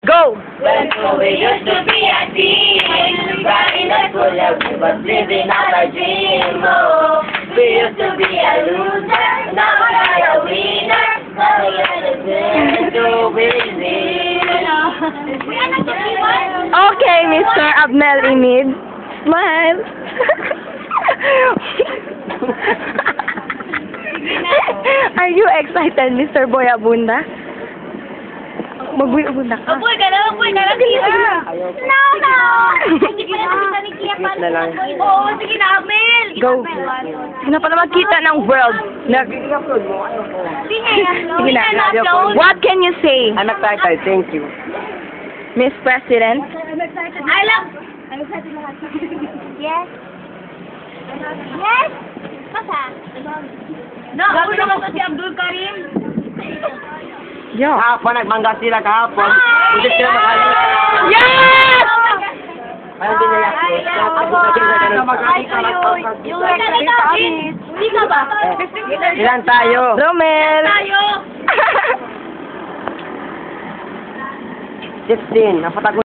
Go! When we used to be a team, riding a cooler, we was living out our dream. Oh, we used to be a loser, now we are a winner. Now we are the best to believe. Okay, Mr. Abnel Imid. Smile. Are you excited, Mr. Boy Abunda? Magbuy-abunda ka. Apoy ka lang, Kira. No, no. Hindi pa naman kita ni Kia pa. Oo, sige na, Amel. Go. Sige na pala magkita ng world. Sige na. What can you say, I'm excited, thank you. Miss President? I love... Yes. Yes. Basta. No, ako naman si Abdul Karim. Yeah. Kahapon, nagmangga sila kahapon. Hindi sila makalit. Yes! Ayaw din nila. Yung hindi ka ba? Ilan tayo? Romel! Tayo. 16. Napatag